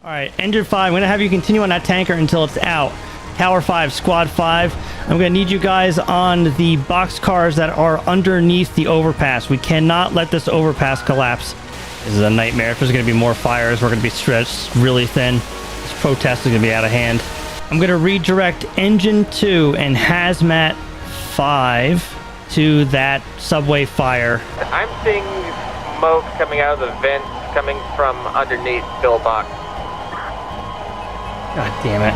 All right, engine 5, I'm going to have you continue on that tanker until it's out. Tower 5, squad 5. I'm going to need you guys on the box cars that are underneath the overpass. We cannot let this overpass collapse. This is a nightmare. If there's going to be more fires, we're going to be stretched really thin. This protest is going to be out of hand. I'm going to redirect engine 2 and hazmat 5 to that subway fire. I'm seeing smoke coming out of the vents coming from underneath pillbox. God damn it.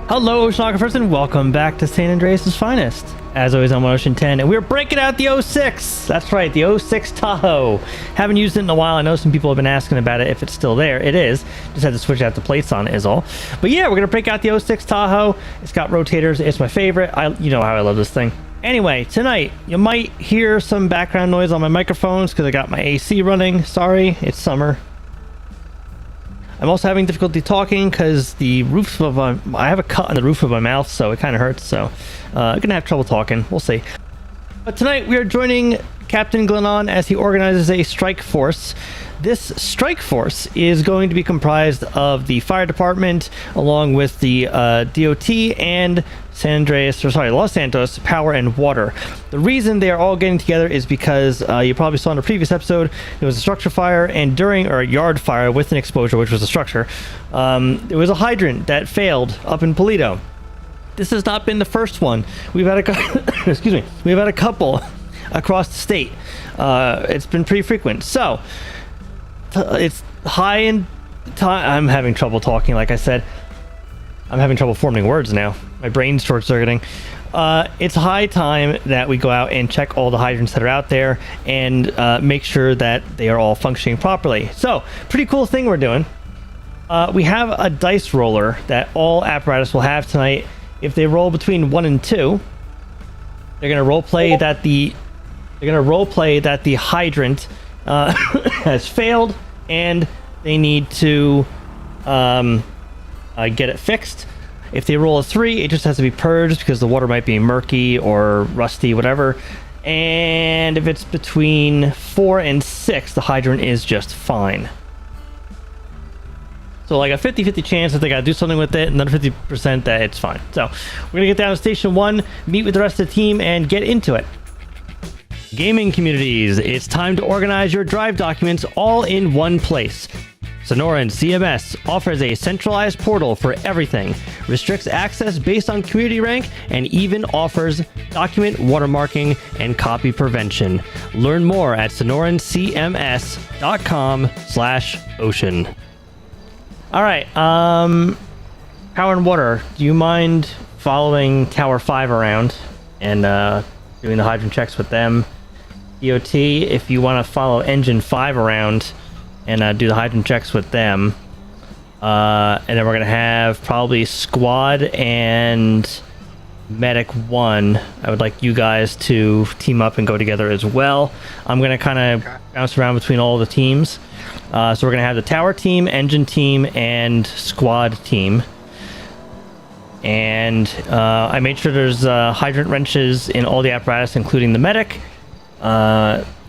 Hello, oceanographers, and welcome back to San Andreas' finest. As always, I'm on Ocean 10, and we're breaking out the 06. That's right, the 06 Tahoe. Haven't used it in a while. I know some people have been asking about it, if it's still there. It is. Just had to switch out the plates on it is all. But yeah, we're going to break out the 06 Tahoe. It's got rotators. It's my favorite. You know how I love this thing. Anyway, tonight, you might hear some background noise on my microphones because I got my AC running. Sorry, it's summer. I'm also having difficulty talking because the roof of I have a cut on the roof of my mouth, so it kind of hurts. So I'm gonna have trouble talking. We'll see. But tonight we are joining Captain Glennon as he organizes a strike force. This strike force is going to be comprised of the fire department, along with the DOT and Los Santos Power and Water. The reason they are all getting together is because you probably saw in a previous episode, there was a structure fire, and a yard fire with an exposure, which was a structure. There was a hydrant that failed up in Polito. This has not been the first one. We've had a excuse me. We've had a couple across the state. It's been pretty frequent. So it's high in time. I'm having trouble talking, like I said. I'm having trouble forming words now. My brain's short-circuiting. It's high time that we go out and check all the hydrants that are out there and make sure that they are all functioning properly. So, pretty cool thing we're doing. We have a dice roller that all apparatus will have tonight. If they roll between 1 and 2, they're gonna roleplay that the hydrant has failed and they need to get it fixed. If they roll a 3, it just has to be purged because the water might be murky or rusty, whatever. And if it's between 4 and 6, the hydrant is just fine. So like a 50-50 chance that they gotta do something with it, and another 50% that it's fine. So we're gonna get down to Station 1, meet with the rest of the team, and get into it. Gaming communities, it's time to organize your drive documents all in one place. Sonoran CMS offers a centralized portal for everything, restricts access based on community rank, and even offers document watermarking and copy prevention. Learn more at sonorancms.com/ocean. All right, Power and Water, do you mind following Tower 5 around and doing the hydrant checks with them? DOT, if you want to follow Engine 5 around and do the hydrant checks with them. And then we're going to have probably Squad and Medic 1. I would like you guys to team up and go together as well. I'm going to kind of bounce around between all the teams. So we're going to have the Tower team, Engine team, and Squad team. And I made sure there's hydrant wrenches in all the apparatus, including the Medic.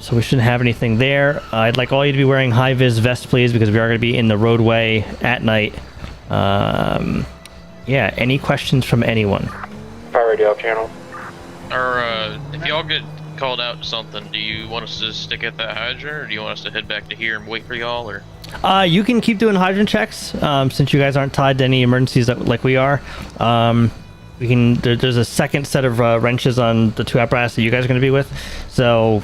So we shouldn't have anything there. I'd like all you to be wearing high-vis vests, please, because we are going to be in the roadway at night. Yeah, any questions from anyone? Fire radio up channel. Or, if y'all get called out to something, do you want us to stick at that hydrant, or do you want us to head back to here and wait for y'all, or? You can keep doing hydrant checks, since you guys aren't tied to any emergencies like we are. We can. There's a second set of wrenches on the 2 apparatus that you guys are going to be with, so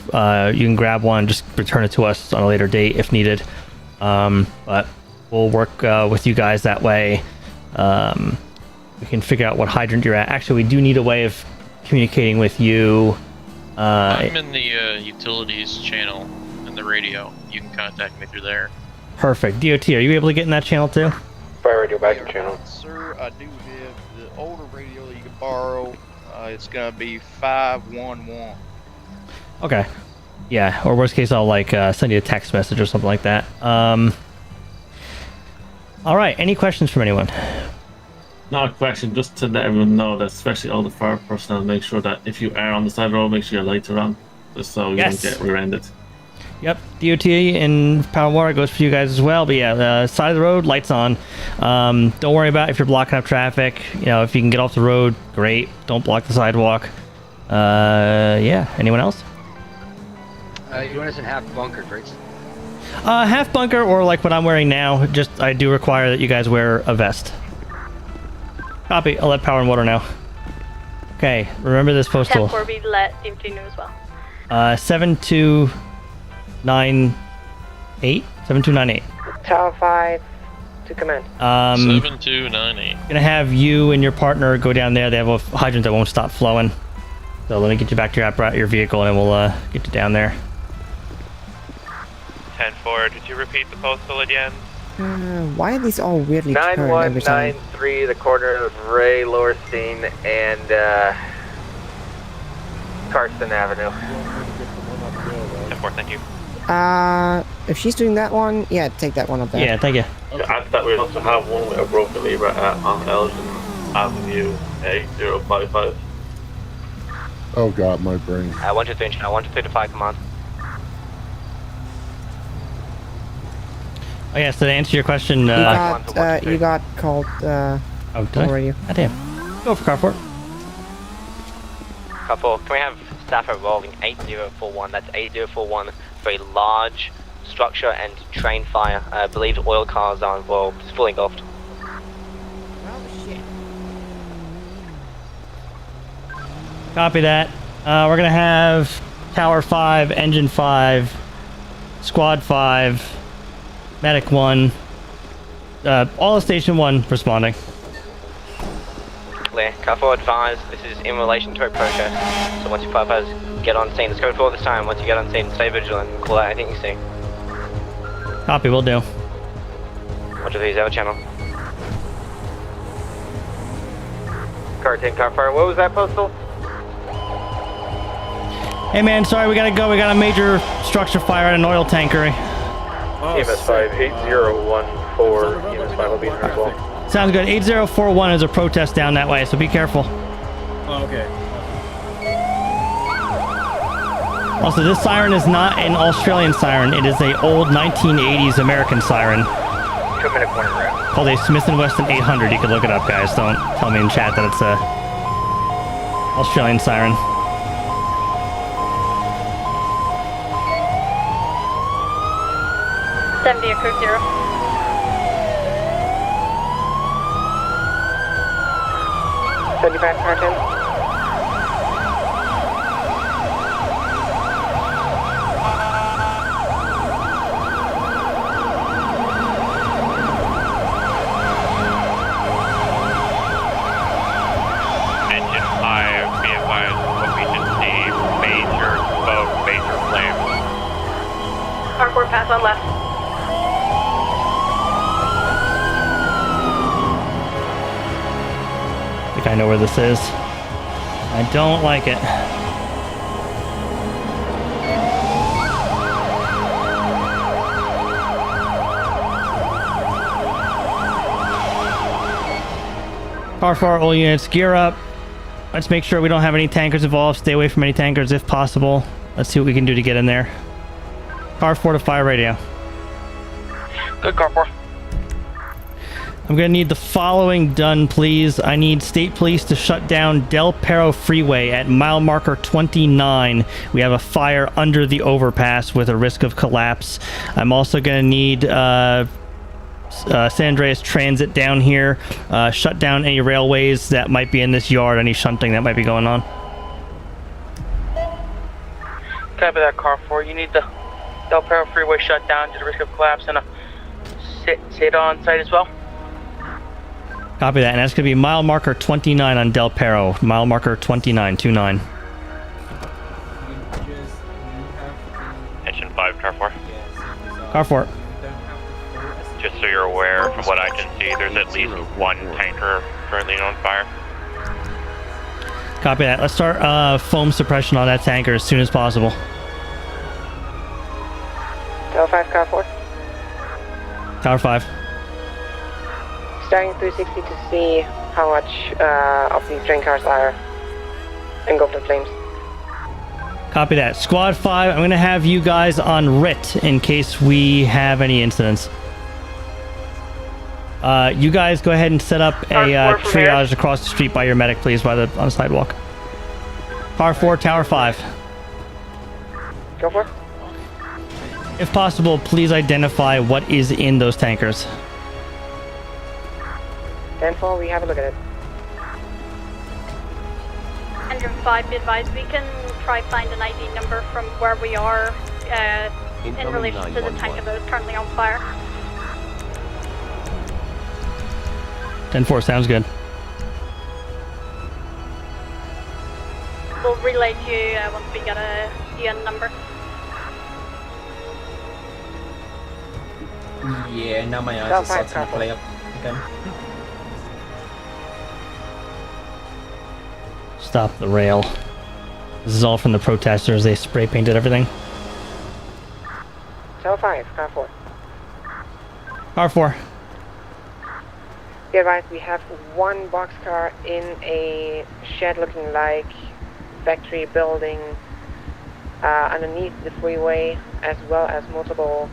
you can grab one, just return it to us on a later date if needed. But we'll work with you guys that way. We can figure out what hydrant you're at. Actually, we do need a way of communicating with you. I'm in the utilities channel in the radio. You can contact me through there. Perfect. DOT, are you able to get in that channel too? Fire radio back to channel. Sir, I do have the older radio that you can borrow. It's gonna be 511. Okay. Yeah, or worst case, I'll like send you a text message or something like that. All right. Any questions from anyone? Not a question, just to let everyone know that, especially all the fire personnel, make sure that if you are on the side of the road, make sure your lights are on, just so you Yes. don't get rear-ended. Yep, DOT and Power and Water goes for you guys as well. But yeah, side of the road, lights on. Don't worry about if you're blocking up traffic. You know, if you can get off the road, great. Don't block the sidewalk. Yeah. Anyone else? You want us in half bunker, right? Half bunker or like what I'm wearing now. Just I do require that you guys wear a vest. Copy. I'll let Power and Water know. Okay. Remember this postal. 10-4, we let DMT know as well. 7298. 7298. Tower 5 to command. 7298. Gonna have you and your partner go down there. They have a hydrant that won't stop flowing. So let me get you back to your vehicle, and then we'll get you down there. 10-4, did you repeat the postal again? Why are these all weirdly turned every time? 9193, the corner of Ray, Lorstein, and Carson Avenue. 10-4, thank you. If she's doing that one, yeah, take that one up there. Yeah, thank you. Add that we also have one with a broken lever on Elgin Avenue 8055. Oh god, my brain. 123, 125, command. Oh yeah, so to answer your question, you got called oh, did I? radio. God damn. Go for Carport. Car 4, can we have staff involving 8041? That's 8041 for a large structure and train fire. I believe oil cars are involved. It's fully engulfed. Oh shit. Copy that. We're gonna have Tower 5, Engine 5, Squad 5, Medic 1, all of Station 1 responding. Clear. Car 4 advised, this is in relation to a protest. So once your firefighters get on scene, let's go for this time. Once you get on scene, stay vigilant and call out anything you see. Copy, will do. 123, have a channel. Car 10, car fire. What was that postal? Hey man, sorry, we gotta go. We got a major structure fire at an oil tankery. EMS 5, 8014. EMS 5 will be in as well. Sounds good. 8041 is a protest down that way, so be careful. Oh, okay. Also, this siren is not an Australian siren. It is a old 1980s American siren 2 minute corner route. called a Smith & Wesson 800. You can look it up, guys. Don't tell me in chat that it's a Australian siren. Seventy, code 0. car 10. Engine 5, be advised, what we can see, major smoke, major flame. Car 4, pass on left. I think I know where this is. I don't like it. Car 4, all units, gear up. Let's make sure we don't have any tankers involved. Stay away from any tankers if possible. Let's see what we can do to get in there. Car 4 to fire radio. Good, car 4. I'm gonna need the following done, please. I need state police to shut down Del Perro Freeway at mile marker 29. We have a fire under the overpass with a risk of collapse. I'm also gonna need San Andreas Transit down here. Shut down any railways that might be in this yard, any shunting that might be going on. Copy that, car 4. You need the Del Perro Freeway shut down due to risk of collapse and a SATA on site as well. Copy that, and that's going to be mile marker 29 on Del Perro. Mile marker 29, 29. Engine 5, car 4. Car 4. Just so you're aware, from what I can see, there's at least one tanker currently on fire. Copy that. Let's start foam suppression on that tanker as soon as possible. Tower 5, car 4. Tower 5. Starting 360 to see how much of these train cars are engulfed in flames. Copy that. Squad 5, I'm going to have you guys on RIT in case we have any incidents. You guys go ahead and set up a triage across the street by your medic, please, on the sidewalk. Car 4, Tower 5. Go for it. If possible, please identify what is in those tankers. 10-4, we have a look at it. 105, be advised, we can try find an ID number from where we are in relation to the tanker that is currently on fire. 10-4, sounds good. We'll relay to you once we get a UN number. Yeah, now my eyes Tower are 5, starting to play up again. Stop the rail. This is all from the protesters. They spray painted everything. Tower 5, car 4. Car 4. Be advised, we have one boxcar in a shed looking like factory building underneath the freeway, as well as multiple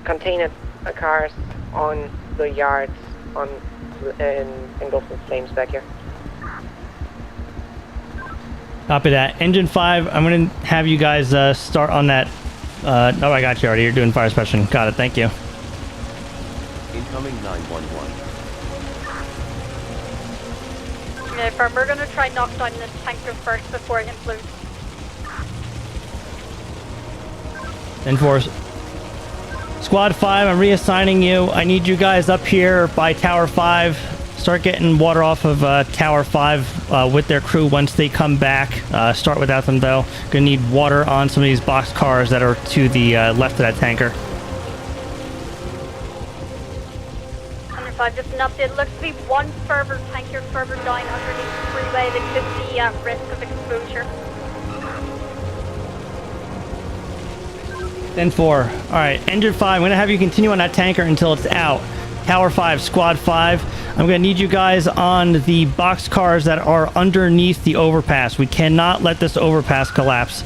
container cars on the yards engulfed in flames back here. Copy that. Engine 5, I'm going to have you guys start on that. No, I got you already. You're doing fire suppression. Got it. Thank you. Incoming 911. Okay, firm, we're going to try knock down this tanker first before it implodes. 10-4. Squad 5, I'm reassigning you. I need you guys up here by Tower 5. Start getting water off of Tower 5 with their crew once they come back. Start without them, though. Gonna need water on some of these box cars that are to the left of that tanker. 105, just an update. It looks to be one further tanker further down underneath the freeway that could be at risk of exposure. 10-4. Alright, Engine 5, I'm going to have you continue on that tanker until it's out. Tower 5, Squad 5, I'm going to need you guys on the box cars that are underneath the overpass. We cannot let this overpass collapse.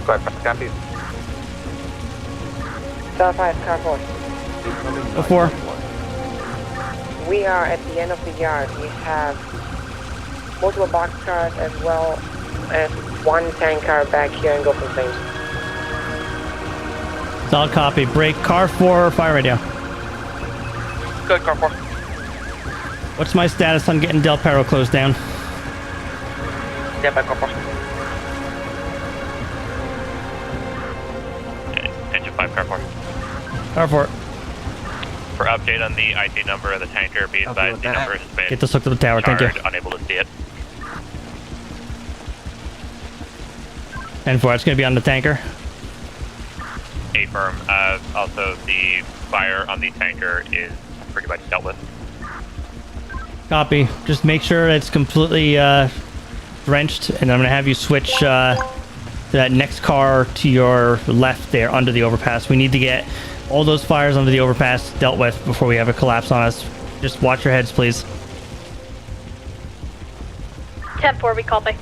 Squad 5, copy. Tower 5, car 4. Go 4. We are at the end of the yard. We have multiple boxcars as well as one tanker back here engulfed in flames. Solid copy. Break. Car 4, fire radio. Good, car 4. What's my status on getting Del Perro closed down? Stand by, car 4. Engine 5, car 4. Car 4. For update on the ID number of the tanker, be advised the number has been Get this hooked to the tower. Thank you. unable to see it. 10-4. It's going to be on the tanker. Affirm. Also, the fire on the tanker is pretty much dealt with. Copy. Just make sure it's completely drenched, and I'm going to have you switch to that next car to your left there under the overpass. We need to get all those fires under the overpass dealt with before we have a collapse on us. Just watch your heads, please. 10-4, we copy.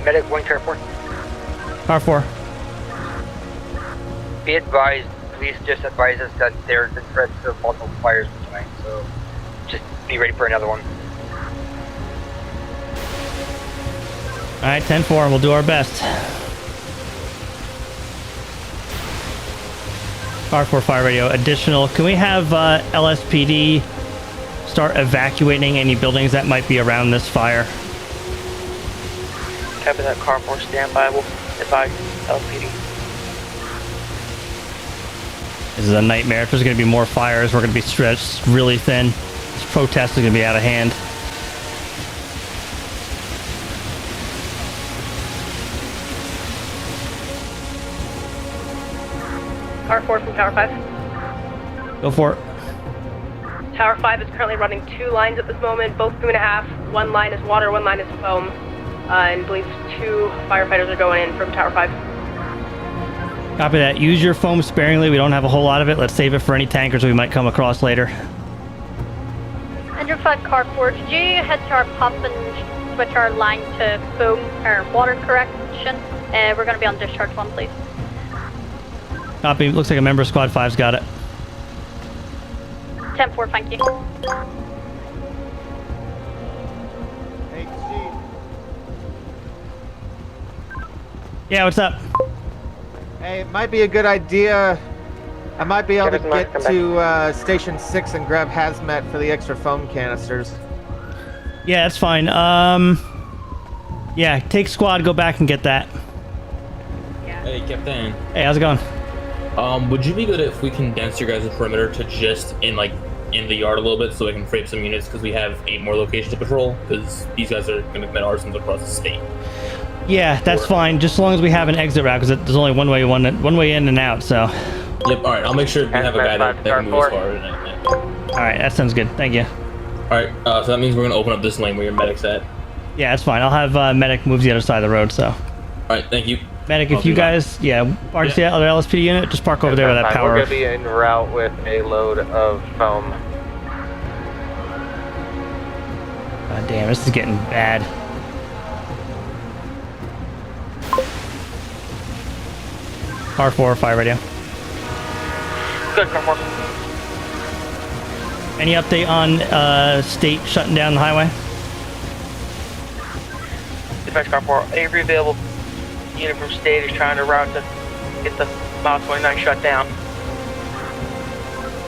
Medic 1, car 4. Car 4. Be advised, police just advised us that there's the threats of multiple fires tonight, so just be ready for another one. Alright, 10-4. We'll do our best. Car 4 fire radio. Additional. Can we have LSPD start evacuating any buildings that might be around this fire? Copy that, car 4, stand by. We'll advise LPD. This is a nightmare. If there's going to be more fires, we're going to be stretched really thin. This protest is going to be out of hand. Car 4 from Tower 5. Go for it. Tower 5 is currently running 2 lines at this moment, both 2.5. One line is water, one line is foam. And I believe 2 firefighters are going in from Tower 5. Copy that. Use your foam sparingly. We don't have a whole lot of it. Let's save it for any tankers we might come across later. Engine 5 car 4, could you head to our pump and switch our line to foam or water correction? We're going to be on discharge 1, please. Copy. Looks like a member of Squad 5's got it. 10-4, thank you. Hey, Chief. Yeah, what's up? Hey, it might be a good idea. I might be able to get to Station 6 and grab hazmat for the extra foam canisters. Yeah, that's fine. Yeah, take squad, go back and get that. Hey, Captain. Hey, how's it going? Would you be good if we condense your guys' perimeter to just in the yard a little bit so we can free up some units because we have 8 more locations to patrol because these guys are going to commit arsons across the state. Yeah, that's fine. Just as long as we have an exit route because there's only one way in and out. So. Yep. All right. I'll make sure we have a guy that can move as far. All right, that sounds good. Thank you. All right. So that means we're going to open up this lane where your medic's at. Yeah, that's fine. I'll have medic move to the other side of the road. So. All right. Thank you. Medic, if you guys, park the other LSPD unit, just park over there with that power. We're going to be en route with a load of foam. God damn, this is getting bad. Car 4, fire radio. Good, car 4. Any update on state shutting down the highway? Dispatch car 4, Avery available. Unit from state is trying to route to get the mile 29 shut down.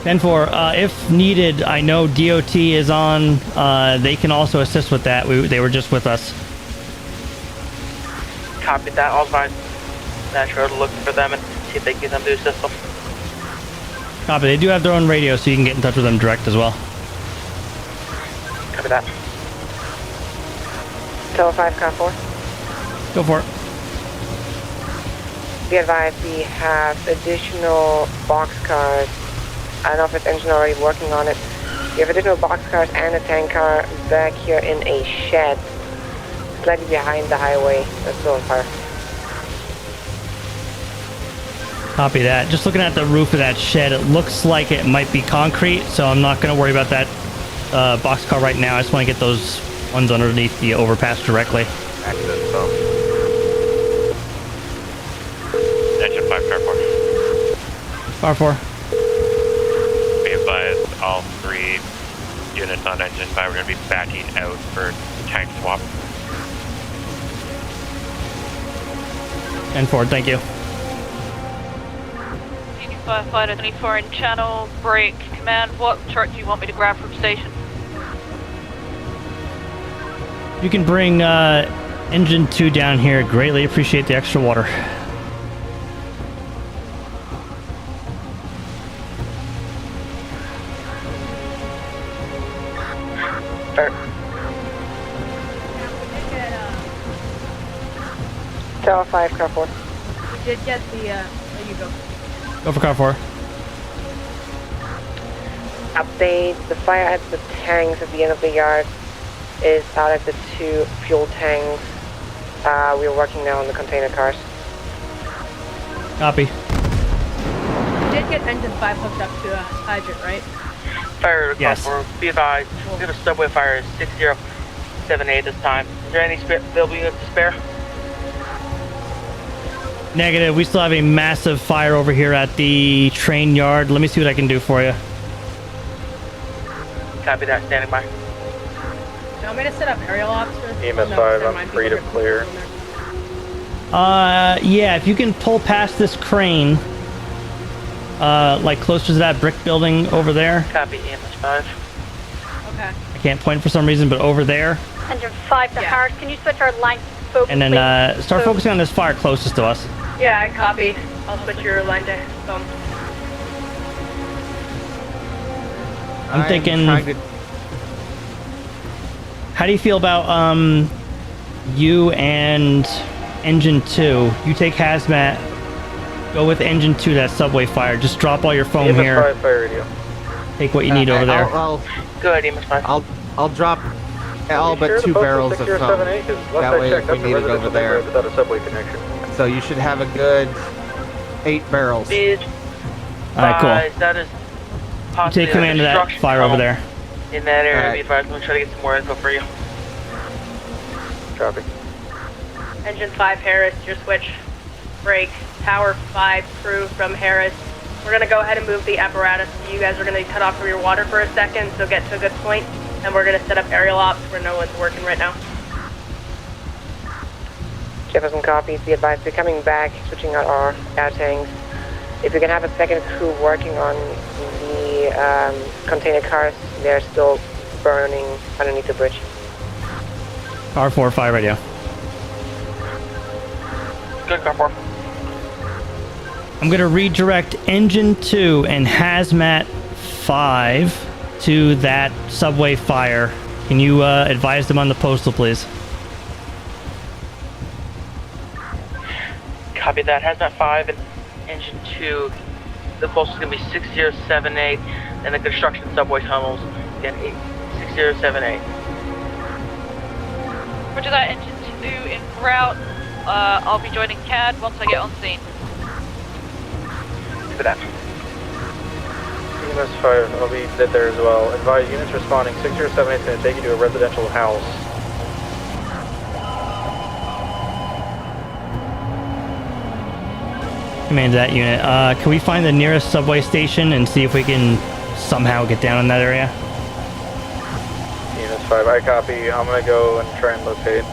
10-4, if needed, I know DOT is on. They can also assist with that. They were just with us. Copy that. I'll find Nash Road looking for them and see if they can get them to assist them. Copy. They do have their own radio, so you can get in touch with them direct as well. Copy that. Tower 5, car 4. Go for it. Be advised, we have additional boxcars. I don't know if it's engine already working on it. We have additional boxcars and a tank car back here in a shed, slightly behind the highway. That's still on fire. Copy that. Just looking at the roof of that shed, it looks like it might be concrete, so I'm not going to worry about that boxcar right now. I just want to get those ones underneath the overpass directly. Access foam. Engine 5, car 4. Car 4. Be advised, all 3 units on engine 5 are going to be backing out for tank swap. 10-4, thank you. Firefighter 24 in channel, break, command. What chart do you want me to grab from station? You can bring engine 2 down here. Greatly appreciate the extra water. Tower 5, car 4. We did get the, there you go. Go for car 4. Update, the fire at the tanks at the end of the yard is out at the 2 fuel tanks. We're working now on the container cars. Copy. We did get engine 5 hooked up to a hydrant, right? Fire Yes. car 4, be advised, we have a subway fire 6078 this time. Is there any available units to spare? Negative. We still have a massive fire over here at the train yard. Let me see what I can do for you. Copy that, standing by. Do you want me to set up aerial officers? EMS 5, I'm free to clear. Yeah, if you can pull past this crane, like closer to that brick building over there. Copy, EMS 5. Okay. I can't point for some reason, but over there. Engine 5 to Harris, can you switch our line to foam, And then please? start focusing on this fire closest to us. Yeah, I copy. I'll switch your line to foam. I'm thinking. How do you feel about you and engine 2? You take hazmat. Go with engine 2 that subway fire. Just drop all your foam EMS here. 5, fire radio. Take what you need over there. Good, EMS 5. I'll drop all but 2 barrels of foam. That way if we need it over there. Without a subway connection. So you should have a good 8 barrels. Alright, cool. That is You take command of that fire over there. in that area. Alright. Be advised, I'm going to try to get some more info for you. Copy. Engine 5 Harris, your switch. Break. Tower 5 crew from Harris. We're going to go ahead and move the apparatus. You guys are going to be cut off from your water for a second, so get to a good point. And we're going to set up aerial ops where no one's working right now. Jefferson copies. Be advised, we're coming back, switching out our air tanks. If we can have a second crew working on the container cars, they're still burning underneath the bridge. Car 4, fire radio. Good, car 4. I'm going to redirect Engine 2 and Hazmat 5 to that subway fire. Can you advise them on the postal, please? Copy that. Hazmat 5 and Engine 2. The postal is going to be 6078, and the construction subway tunnels, again, 6078. Roger that, Engine 2 en route. I'll be joining CAD once I get on scene. For that. EMS 5, I'll be dead there as well. Advise units responding. 6078 is going to take you to a residential house. Command that unit. Can we find the nearest subway station and see if we can somehow get down in that area? EMS 5, I copy. I'm going to go and try and locate.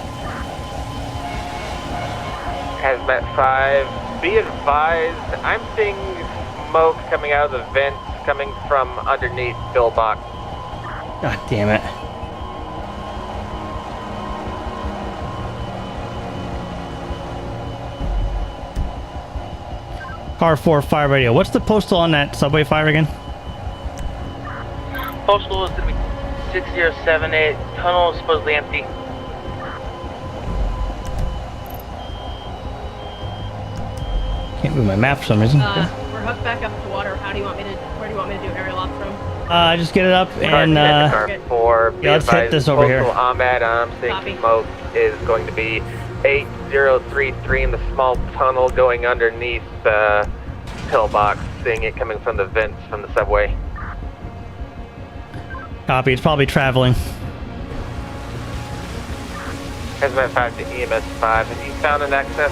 Hazmat 5, be advised, I'm seeing smoke coming out of the vents coming from underneath pillbox. God damn it. Car 4, fire radio. What's the postal on that subway fire again? Postal is going to be 6078. Tunnel is supposedly empty. Can't move my map for some reason. We're hooked back up to water. Where do you want me to do aerial ops from? Just get it up and Car 4, be yeah, let's hit advised, this over here. postal Ahmed, I'm seeing smoke is going to be 8033 in the small tunnel going underneath the pillbox, seeing it coming from the vents from the subway. Copy, it's probably traveling. Hazmat 5 to EMS 5, have you found an access?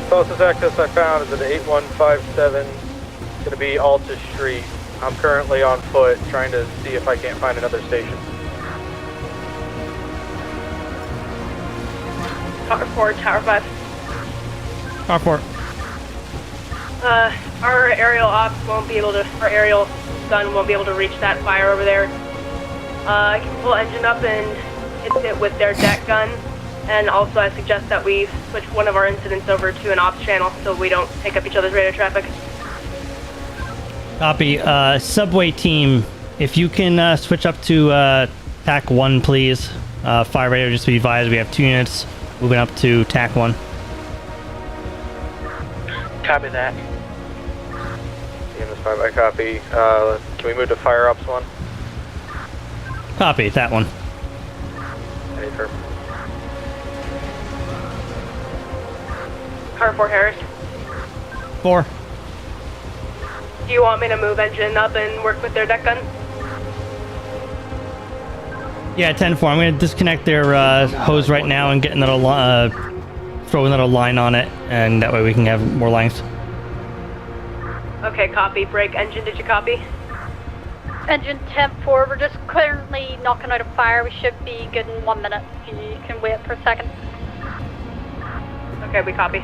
Closest access I found is at 8157. It's going to be Alta Street. I'm currently on foot trying to see if I can't find another station. Tower 4, Tower 5. Car 4. Our aerial ops won't be able to, our aerial gun won't be able to reach that fire over there. I can pull engine up and hit it with their deck gun. And also I suggest that we switch one of our incidents over to an ops channel so we don't pick up each other's radio traffic. Copy. Subway team, if you can switch up to TAC 1, please. Fire radio, just to be advised, we have 2 units moving up to TAC 1. Copy that. EMS 5, I copy. Can we move to Fire Ops 1? Copy, that one. Any firm. Car 4 Harris. 4. Do you want me to move engine up and work with their deck gun? Yeah, 10-4. I'm going to disconnect their hose right now and get another throw another line on it, and that way we can have more lines. Okay, copy. Break engine, did you copy? Engine 10-4, we're just currently knocking out a fire. We should be good in 1 minute. You can wait for a second. Okay, we copy.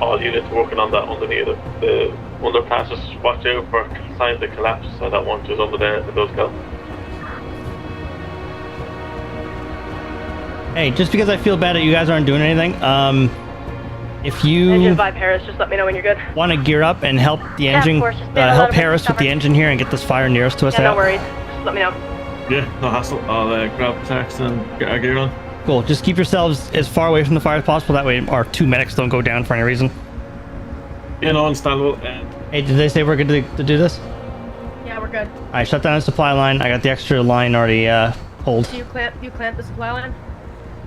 All units working on that underneath the underpasses. Watch out for signs of collapse, so that one is under there. It does go. Hey, just because I feel bad that you guys aren't doing anything, if Engine you 5 Harris, just let me know when you're good. want to gear up and help the engine, help Harris with the engine here and get this fire nearest to us Yeah, no out. worries. Just let me know. Yeah, no hassle. I'll grab tax and get our gear on. Cool. Just keep yourselves as far away from the fire as possible. That way our 2 medics don't go down for any reason. Yeah, no, understandable. Hey, did they say we're good to do this? Yeah, we're good. All right, shut down the supply line. I got the extra line already pulled. Do you clamp the supply line?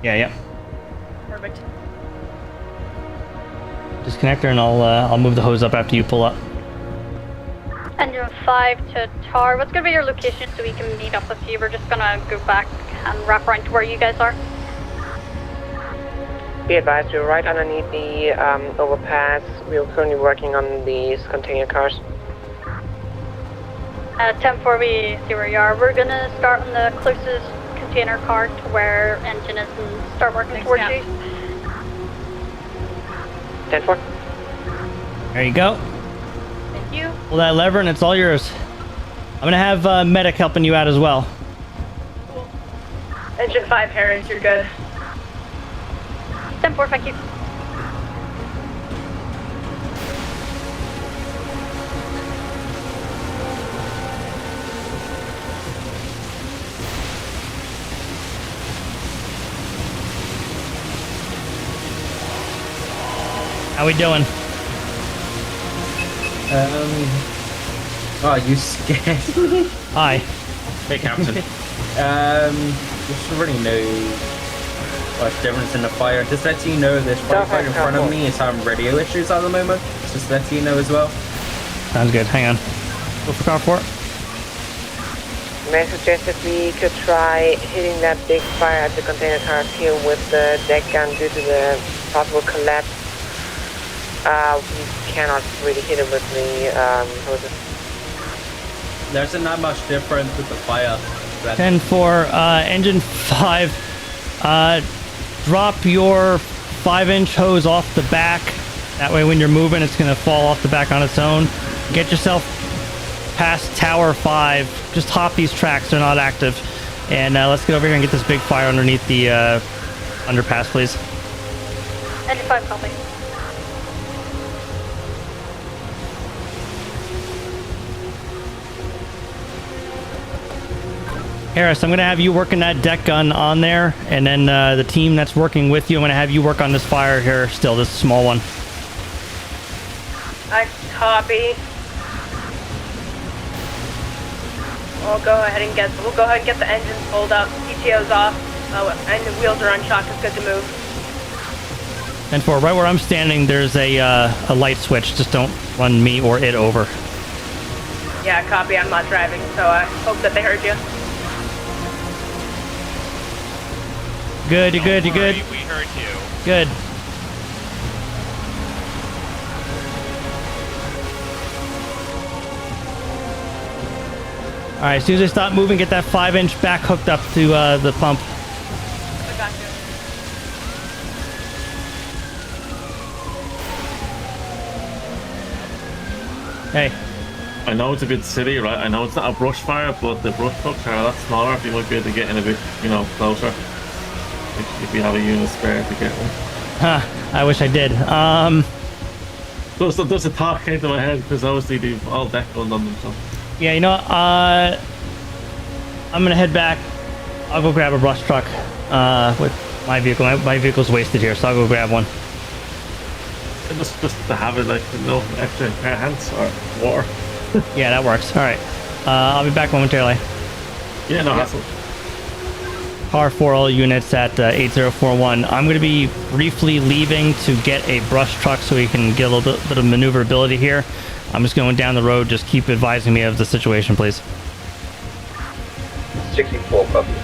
Yeah. Perfect. Disconnect her, and I'll move the hose up after you pull up. Engine 5 to Tar. What's gonna be your location so we can meet up with you? We're just gonna go back and wrap around to where you guys are. Be advised, we're right underneath the overpass. We're currently working on these container cars. 10-4, we see where you are. We're gonna start on the closest container car to where engine is and start working towards you. 10-4. There you go. Thank you. Pull that lever, and it's all yours. I'm gonna have medic helping you out as well. Engine 5, Harris, you're good. 10-4, thank you. How we doing? Oh, you scared me? Hi. Hey, Captain. Just really know what's difference in the fire. Just let you know this firefighter in front of me is having radio issues at the moment. Just let you know as well. Sounds good. Hang on. Go for car 4. May I suggest that we could try hitting that big fire at the container cars here with the deck gun due to the possible collapse. We cannot really hit it with the hoses. There isn't that much difference with the fire. 10-4, engine 5. Drop your 5-inch hose off the back. That way when you're moving, it's going to fall off the back on its own. Get yourself past Tower 5. Just hop these tracks. They're not active. And let's get over here and get this big fire underneath the underpass, please. Engine 5, copy. Harris, I'm going to have you working that deck gun on there, and then the team that's working with you, I'm going to have you work on this fire here still, this small one. I copy. We'll go ahead and get the engines pulled up, PTO's off, and the wheels are unchocked. It's good to move. And for right where I'm standing, there's a light switch. Just don't run me or it over. Yeah, copy. I'm not driving, so I hope that they heard you. Good, you're good, you're good. We heard you. Good. All right, as soon as I stop moving, get that 5-inch back hooked up to the pump. I got you. Hey. I know it's a bit silly, right? I know it's not a brush fire, but the brush trucks are a lot smaller. You might be able to get in a bit, closer. If you have a unit spare to get one. Huh, I wish I did. There's a thought came to my head, because obviously they've all deck guns on them, so. Yeah, you know what? I'm gonna head back. I'll go grab a brush truck with my vehicle. My vehicle's wasted here, so I'll go grab one. And just to have it, like, no extra hands or water. Yeah, that works. All right. I'll be back momentarily. Yeah, no hassle. Car 4, all units at 8041. I'm going to be briefly leaving to get a brush truck so we can get a little bit of maneuverability here. I'm just going down the road. Just keep advising me of the situation, please. 64 copies.